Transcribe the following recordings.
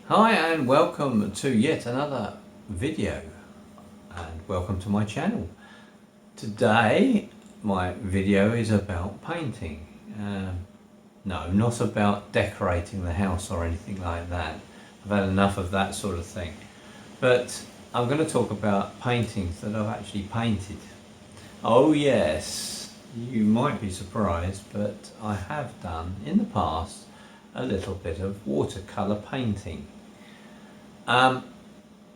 Hi and welcome to yet another video and welcome to my channel. Today my video is about painting. No, not about decorating the house or anything like that. I've had enough of that sort of thing. But I'm going to talk about paintings that I've actually painted. Oh yes, you might be surprised, but I have done in the past a little bit of watercolour painting.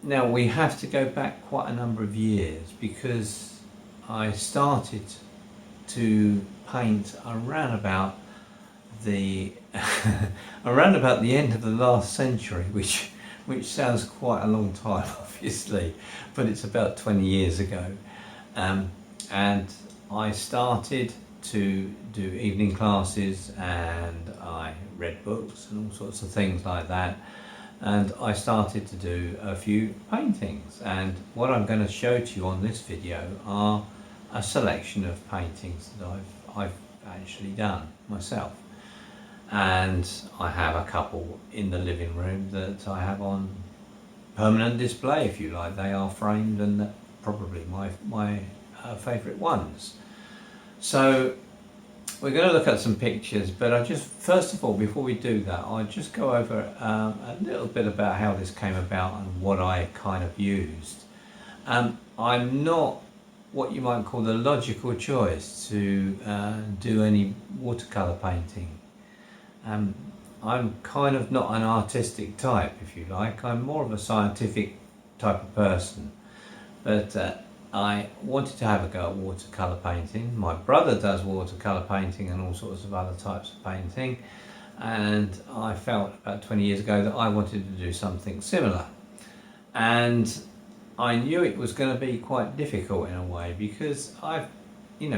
Now we have to go back quite a number of years because I started to paint around about the around about the end of the last century, which sounds quite a long time obviously, but it's about 20 years ago. And I started to do evening classes and I read books and all sorts of things like that. And I started to do a few paintings, and what I'm going to show to you on this video are a selection of paintings that I've actually done myself. And I have a couple in the living room that I have on permanent display, if you like. They are framed and probably my favourite ones. So we're going to look at some pictures, but first of all, before we do that, I'll just go over a little bit about how this came about and what I kind of used. I'm not what you might call the logical choice to do any watercolour painting. I'm kind of not an artistic type, if you like. I'm more of a scientific type of person. But I wanted to have a go at watercolour painting. My brother does watercolour painting and all sorts of other types of painting, and I felt about 20 years ago that I wanted to do something similar. And I knew it was going to be quite difficult in a way because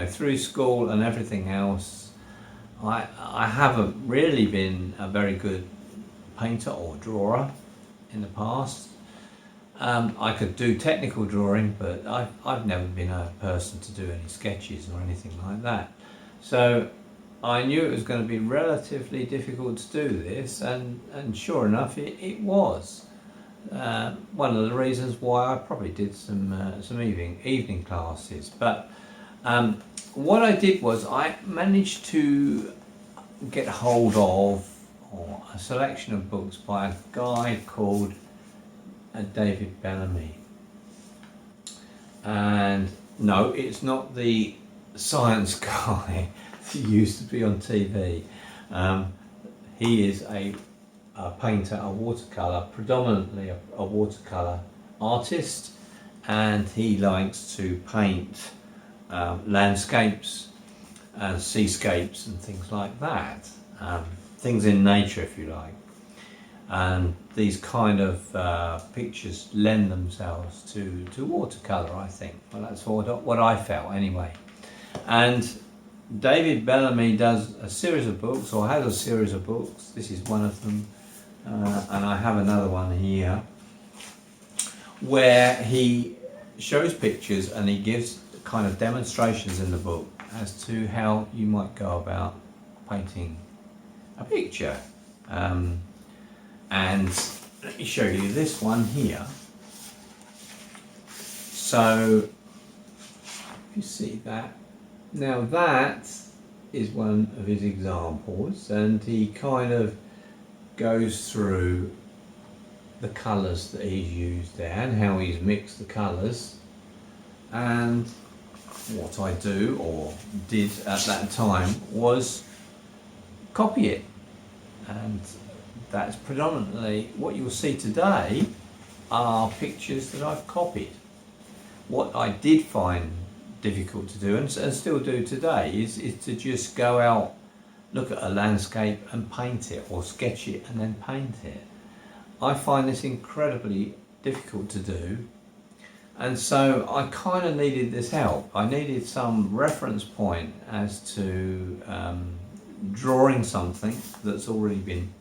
through school and everything else, I haven't really been a very good painter or drawer in the past. I could do technical drawing, but I've never been a person to do any sketches or anything like that. So I knew it was going to be relatively difficult to do this, and sure enough it was. One of the reasons why I probably did some evening classes. But what I did was I managed to get hold of a selection of books by a guy called David Bellamy. And no, it's not the science guy that used to be on TV. He is a painter, a watercolour, predominantly a watercolour artist, and he likes to paint landscapes and seascapes and things like that, things in nature, if you like. And these kind of pictures lend themselves to watercolour, I think. Well, that's what I felt anyway. And David Bellamy does a series of books, or has a series of books. This is one of them, and I have another one here, where he shows pictures and he gives kind of demonstrations in the book as to how you might go about painting a picture. And let me show you this one here. So if you see that, now that is one of his examples, and he kind of goes through the colours that he's used there and how he's mixed the colours. And what I do, or did at that time, was copy it. And that's predominantly what you'll see today are pictures that I've copied. What I did find difficult to do, and still do today, is to just go out, look at a landscape and paint it, or sketch it and then paint it. I find this incredibly difficult to do, and so I kind of needed this help. I needed some reference point as to drawing something that's already been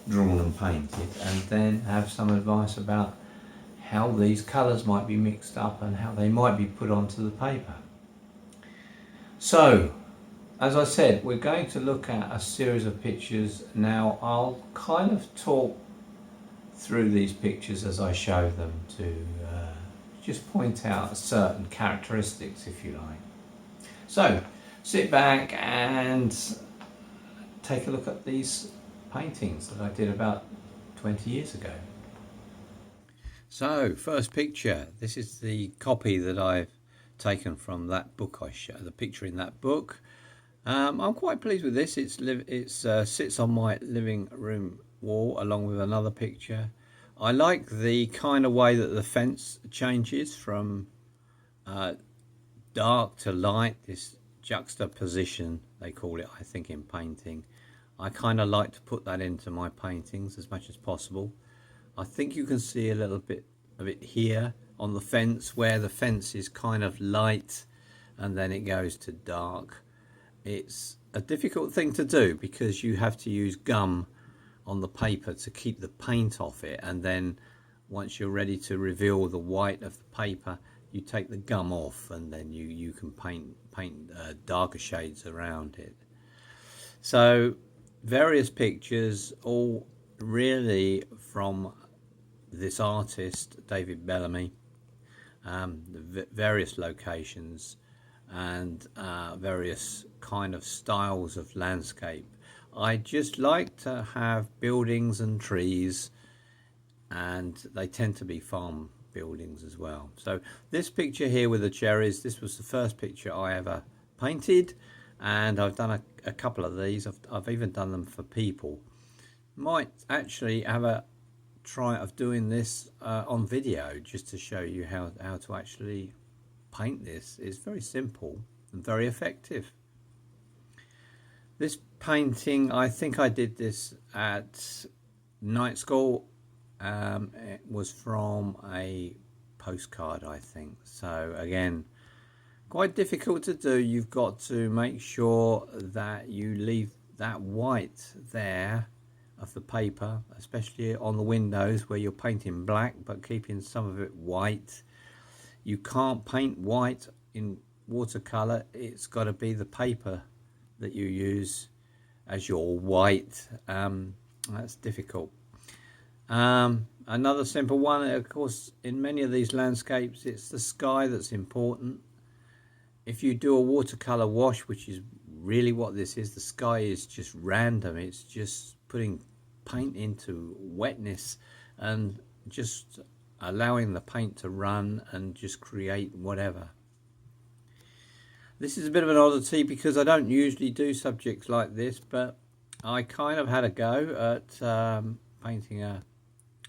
drawn and painted, and then have some advice about how these colours might be mixed up and how they might be put onto the paper. So, as I said, we're going to look at a series of pictures now. I'll kind of talk through these pictures as I show them to just point out certain characteristics, if you like. So sit back and take a look at these paintings that I did about 20 years ago. So, first picture. This is the copy that I've taken from that book I show, the picture in that book. I'm quite pleased with this. It sits on my living room wall along with another picture. I like the kind of way that the fence changes from dark to light, this juxtaposition, they call it, I think, in painting. I kind of like to put that into my paintings as much as possible. I think you can see a little bit of it here on the fence, where the fence is kind of light and then it goes to dark. It's a difficult thing to do because you have to use gum on the paper to keep the paint off it, and then once you're ready to reveal the white of the paper, you take the gum off and then you can paint darker shades around it. So various pictures, all really from this artist David Bellamy, various locations and various kind of styles of landscape. I just like to have buildings and trees, and they tend to be farm buildings as well. So this picture here with the cherries, this was the first picture I ever painted, and I've done a couple of these. I've even done them for people. Might actually have a try of doing this on video, just to show you how to actually paint this. It's very simple and very effective. This painting, I think I did this at night school. It was from a postcard, I think. So again, quite difficult to do. You've got to make sure that you leave that white there of the paper, especially on the windows where you're painting black but keeping some of it white. You can't paint white in watercolor. It's got to be the paper that you use as your white. That's difficult. Another simple one, of course, in many of these landscapes, it's the sky that's important. If you do a watercolor wash, which is really what this is, the sky is just random. It's just putting paint into wetness and just allowing the paint to run and just create whatever. This is a bit of an oddity because I don't usually do subjects like this, but I kind of had a go at painting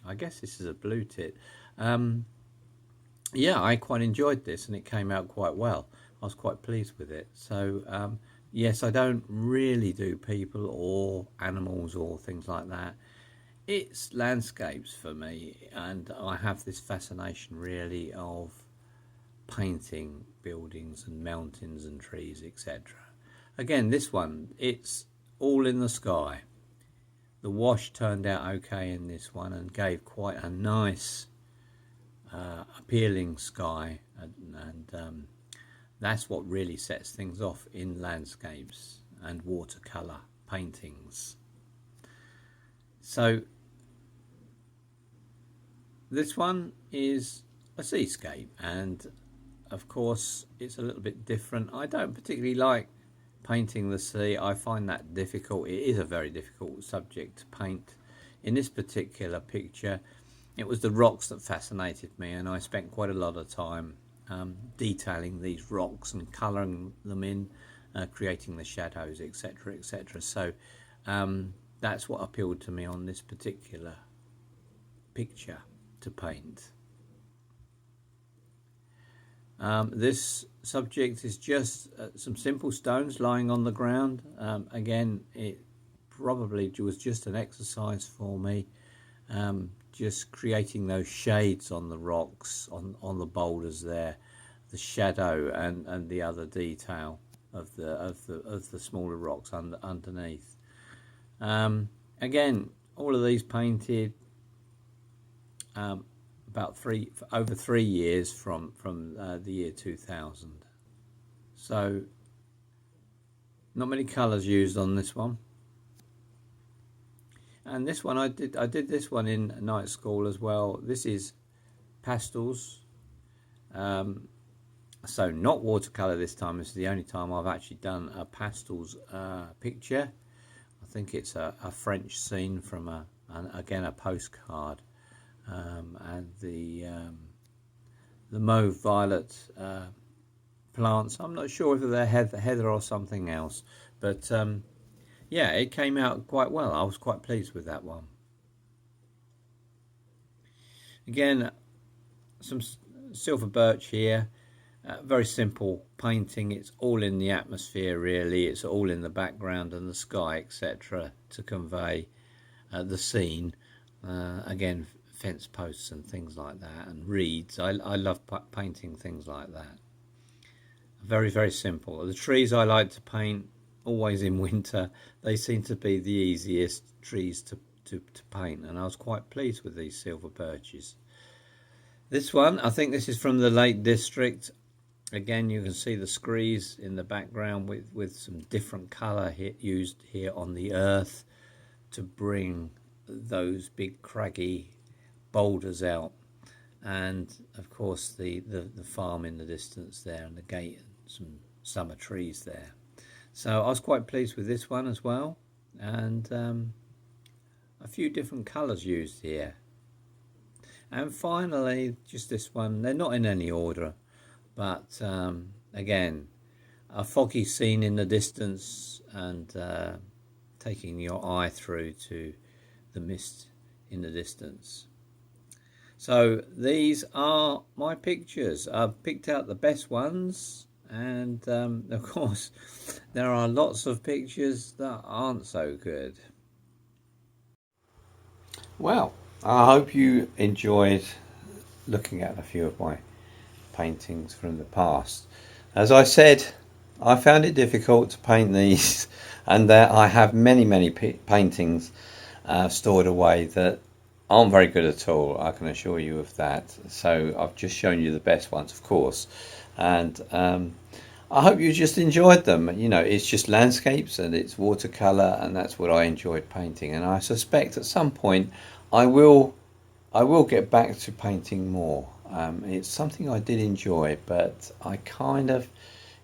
I guess this is a blue tit. Yeah, I quite enjoyed this and it came out quite well. I was quite pleased with it. So yes, I don't really do people or animals or things like that. It's landscapes for me, and I have this fascination really of painting buildings and mountains and trees, etc. Again, this one, it's all in the sky. The wash turned out okay in this one and gave quite a nice appealing sky, and that's what really sets things off in landscapes and watercolor paintings. So this one is a seascape, and of course it's a little bit different. I don't particularly like painting the sea. I find that difficult. It is a very difficult subject to paint. In this particular picture, it was the rocks that fascinated me, and I spent quite a lot of time detailing these rocks and colouring them in, creating the shadows, etc., etc. So that's what appealed to me on this particular picture to paint. This subject is just some simple stones lying on the ground. Again, it probably was just an exercise for me, just creating those shades on the rocks, on the boulders there, the shadow and the other detail of the smaller rocks underneath. Again, all of these painted about over 3 years from the year 2000. So not many colours used on this one. And this one I did this one in night school as well. This is pastels, so not watercolor this time. This is the only time I've actually done a pastels picture. I think it's a French scene from again a postcard, and the mauve violet plants. I'm not sure if they're heather or something else, but yeah, it came out quite well. I was quite pleased with that one. Again, some silver birch here. Very simple painting. It's all in the atmosphere, really. It's all in the background and the sky, etc., to convey the scene. Again, fence posts and things like that, and reeds. I love painting things like that. Very, very simple. The trees I like to paint always in winter. They seem to be the easiest trees to paint, and I was quite pleased with these silver birches. This one, I think this is from the Lake District. Again, you can see the screes in the background with some different colour used here on the earth to bring those big craggy boulders out. And of course the farm in the distance there, and the gate and some summer trees there. So I was quite pleased with this one as well, and a few different colours used here. And finally, just this one. They're not in any order, but again, a foggy scene in the distance, and taking your eye through to the mist in the distance. So these are my pictures. I've picked out the best ones, and of course there are lots of pictures that aren't so good. Well, I hope you enjoyed looking at a few of my paintings from the past. As I said, I found it difficult to paint these, and I have many paintings stored away that aren't very good at all. I can assure you of that. So I've just shown you the best ones, of course, and I hope you just enjoyed them. You know, it's just landscapes and it's watercolor, and that's what I enjoyed painting. And I suspect at some point I will get back to painting more. It's something I did enjoy, but I kind of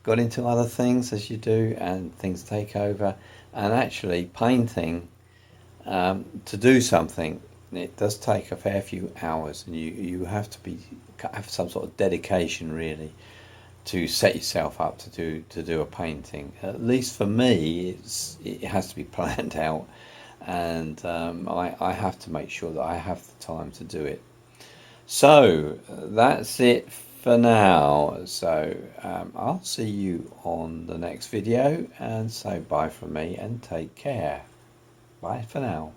got into other things, as you do, and things take over. And actually painting, to do something, it does take a fair few hours, and you have to have some sort of dedication, really, to set yourself up to do a painting. At least for me, it has to be planned out, and I have to make sure that I have the time to do it. So that's it for now. So I'll see you on the next video, and so bye from me and take care. Bye for now.